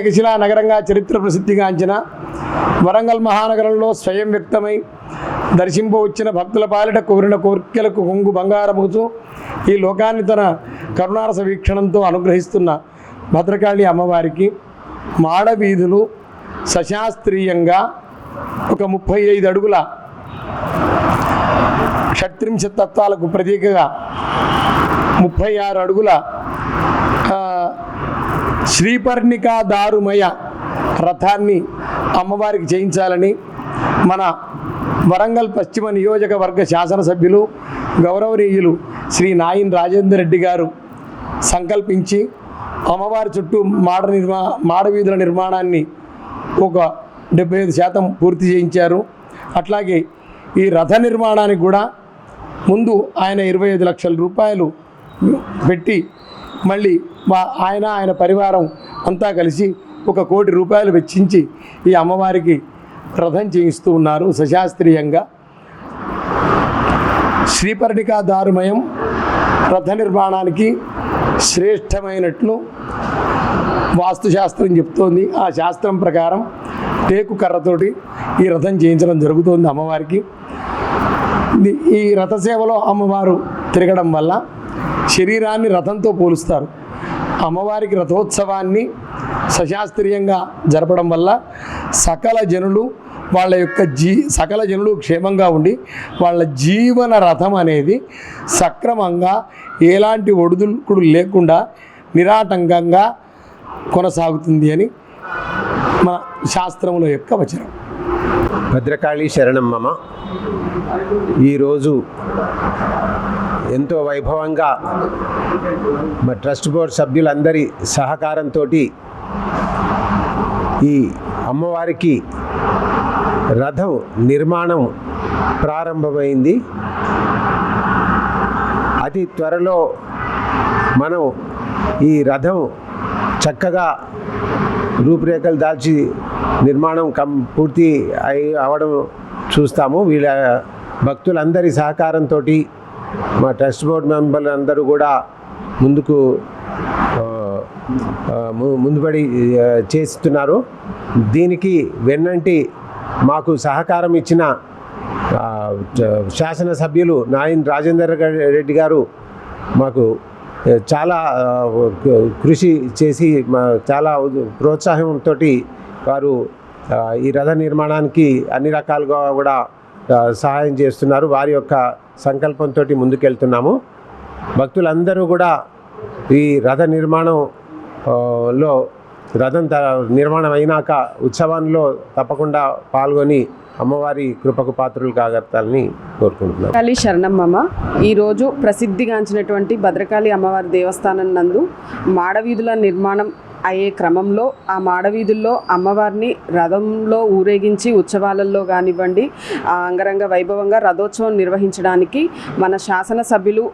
ఏకశిలా నగరంగా చరిత్ర ప్రసిద్ధిగాంచిన వరంగల్ మహానగరంలో స్వయం వ్యక్తమై దర్శింపవచ్చిన భక్తుల పాలిట కోరిన కోర్కెలకు కొంగు బంగారముతూ ఈ లోకాన్ని తన కరుణారస వీక్షణంతో అనుగ్రహిస్తున్న భద్రకాళి అమ్మవారికి మాడవీధులు సశాస్త్రీయంగా ఒక 35 అడుగుల షట్త్రింశత్ తత్వాలకు ప్రతీకగా 36 అడుగుల శ్రీపర్ణికా దారుమయ రథాన్ని అమ్మవారికి చేయించాలని మన వరంగల్ పశ్చిమ నియోజకవర్గ శాసనసభ్యులు గౌరవనీయులు శ్రీ నాయిన్ రాజేందర్ రెడ్డి గారు సంకల్పించి అమ్మవారి చుట్టూ మాడవీధుల నిర్మాణాన్ని ఒక 75% పూర్తి చేయించారు. అట్లాగే ఈ రథ నిర్మాణానికి కూడా ముందు ఆయన 25 లక్షల రూపాయలు పెట్టి మళ్ళీ ఆయన పరివారం అంతా కలిసి 1 కోటి రూపాయలు వెచ్చించి ఈ అమ్మవారికి రథం చేయిస్తూ ఉన్నారు. సశాస్త్రీయంగా శ్రీపర్ణికా దారుమయం రథ నిర్మాణానికి శ్రేష్టమైనట్లు వాస్తుశాస్త్రం చెప్తోంది. ఆ శాస్త్రం ప్రకారం టేకు కర్రతోటి ఈ రథం చేయించడం జరుగుతోంది అమ్మవారికి. ఈ రథసేవలో అమ్మవారు తిరగడం వల్ల శరీరాన్ని రథంతో పోలుస్తారు. అమ్మవారికి రథోత్సవాన్ని సశాస్త్రీయంగా జరపడం వల్ల సకల జనులు సకల జనులు క్షేమంగా ఉండి వాళ్ళ జీవన రథం అనేది సక్రమంగా ఎలాంటి ఒడిదుడుకులు లేకుండా నిరాటంకంగా కొనసాగుతుంది అని మన శాస్త్రముల యొక్క వచనం. భద్రకాళి శరణం మమ. ఈరోజు ఎంతో వైభవంగా మా ట్రస్ట్ బోర్డ్ సభ్యులందరి సహకారంతో ఈ అమ్మవారికి రథం నిర్మాణం ప్రారంభమైంది. అతి త్వరలో మనం ఈ రథం చక్కగా రూపురేఖలు దాల్చి నిర్మాణం పూర్తి అవడం చూస్తాము. వీళ్ళ భక్తులందరి సహకారంతో మా ట్రస్ట్ బోర్డ్ మెంబర్లు అందరూ కూడా ముందుపడి చేస్తున్నారు. దీనికి వెన్నంటి మాకు సహకారం ఇచ్చిన శాసనసభ్యులు నాయిన్ రాజేందర్ రెడ్డి గారు మాకు చాలా కృషి చేసి చాలా ప్రోత్సాహంతో వారు ఈ రథ నిర్మాణానికి అన్ని రకాలుగా కూడా సహాయం చేస్తున్నారు. వారి యొక్క సంకల్పంతో ముందుకెళ్తున్నాము. భక్తులందరూ కూడా ఈ రథ నిర్మాణంలో రథం నిర్మాణం అయినాక ఉత్సవంలో తప్పకుండా పాల్గొని అమ్మవారి కృపకు పాత్రులు కాగలగాలని కోరుకుంటున్నాం. భద్రకాళి శరణం మమ. ఈరోజు ప్రసిద్ధిగాంచినటువంటి భద్రకాళి అమ్మవారి దేవస్థానం నందు మాడవీధుల నిర్మాణం అయ్యే క్రమంలో ఆ మాడవీధుల్లో అమ్మవారిని రథంలో ఊరేగించి ఉత్సవాలలో కానివ్వండి అంగరంగ వైభవంగా రథోత్సవం నిర్వహించడానికి మన శాసనసభ్యులు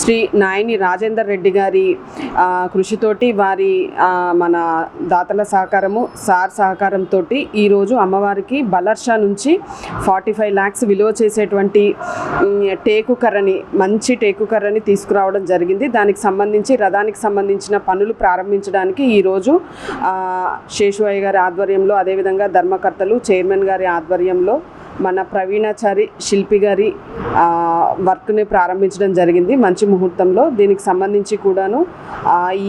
శ్రీ నాయిని రాజేందర్ రెడ్డి గారి కృషితోటి వారి మన దాతల సహకారము సహకారంతో ఈరోజు అమ్మవారికి బలర్షా నుంచి 45 lakhs విలువ చేసేటువంటి మంచి టేకు కర్రని తీసుకురావడం జరిగింది. దానికి సంబంధించి రథానికి సంబంధించిన పనులు ప్రారంభించడానికి ఈరోజు శేషువయ్య గారి ఆధ్వర్యంలో అదేవిధంగా ధర్మకర్తలు చైర్మన్ గారి ఆధ్వర్యంలో మన ప్రవీణాచారి శిల్పి గారి వర్క్ని ప్రారంభించడం జరిగింది మంచి ముహూర్తంలో. దీనికి సంబంధించి కూడాను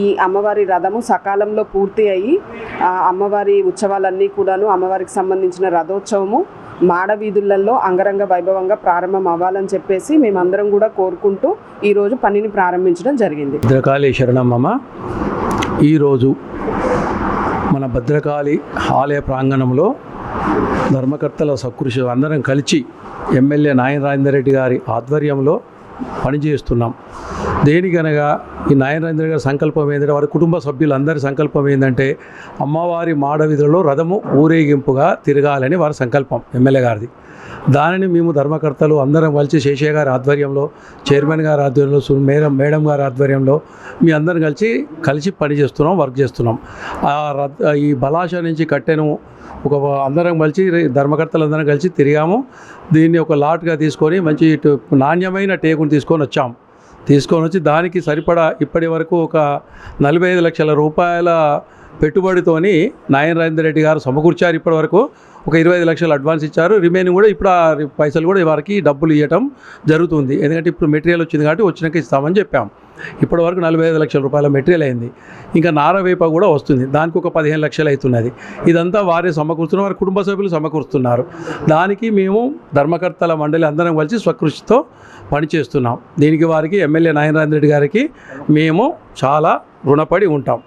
ఈ అమ్మవారి రథము సకాలంలో పూర్తి అయ్యి అమ్మవారి ఉత్సవాలన్నీ కూడాను అమ్మవారికి సంబంధించిన రథోత్సవము మాడవీధులలో అంగరంగ వైభవంగా ప్రారంభం అవ్వాలని చెప్పేసి మేమందరం కూడా కోరుకుంటూ ఈరోజు పనిని ప్రారంభించడం జరిగింది. భద్రకాళి శరణమ్మ. ఈరోజు మన భద్రకాళి ఆలయ ప్రాంగణంలో ధర్మకర్తల సకృషి అందరం కలిసి ఎమ్మెల్యే నాయన్ రాజేందర్ రెడ్డి గారి ఆధ్వర్యంలో పనిచేస్తున్నాం. దేనికనగా ఈ నాయన్ రాజేందర్ గారి సంకల్పం ఏంటంటే వారి కుటుంబ సభ్యులందరి సంకల్పం ఏంటంటే అమ్మవారి మాడవీధులలో రథము ఊరేగింపుగా తిరగాలని వారి సంకల్పం ఎమ్మెల్యే గారిది. దానిని మేము ధర్మకర్తలు అందరం కలిసి శేషయ్య గారి ఆధ్వర్యంలో చైర్మన్ గారి ఆధ్వర్యంలో మేడం గారి ఆధ్వర్యంలో మీ అందరం కలిసి పని చేస్తున్నాం, వర్క్ చేస్తున్నాం. ఈ బలాషా నుంచి కట్టెను అందరం కలిసి ధర్మకర్తలు అందరం కలిసి తిరిగాము. దీన్ని ఒక లాట్గా తీసుకొని మంచి నాణ్యమైన టేకును తీసుకొని వచ్చి దానికి సరిపడా ఇప్పటి వరకు ఒక 45 లక్షల రూపాయల పెట్టుబడితోని నాయన రాజేందర్ రెడ్డి గారు సమకూర్చారు. ఇప్పటివరకు ఒక 25 లక్షలు అడ్వాన్స్ ఇచ్చారు. రిమైనింగ్ కూడా ఇప్పుడు ఆ పైసలు కూడా వారికి డబ్బులు ఇవ్వటం జరుగుతుంది. ఎందుకంటే ఇప్పుడు మెటీరియల్ వచ్చింది కాబట్టి వచ్చినాక ఇస్తామని చెప్పాం. ఇప్పటివరకు 45 లక్షల రూపాయల మెటీరియల్ అయింది. ఇంకా నారవేప కూడా వస్తుంది, దానికి ఒక 15 లక్షలు అవుతున్నది. ఇదంతా వారే సమకూరుస్తున్నారు, వారి కుటుంబ సభ్యులు సమకూరుస్తున్నారు. దానికి మేము ధర్మకర్తల మండలి అందరం కలిసి స్వకృషితో పనిచేస్తున్నాం. దీనికి వారికి ఎమ్మెల్యే నాయన రాజేందర్ రెడ్డి గారికి మేము చాలా రుణపడి ఉంటాం.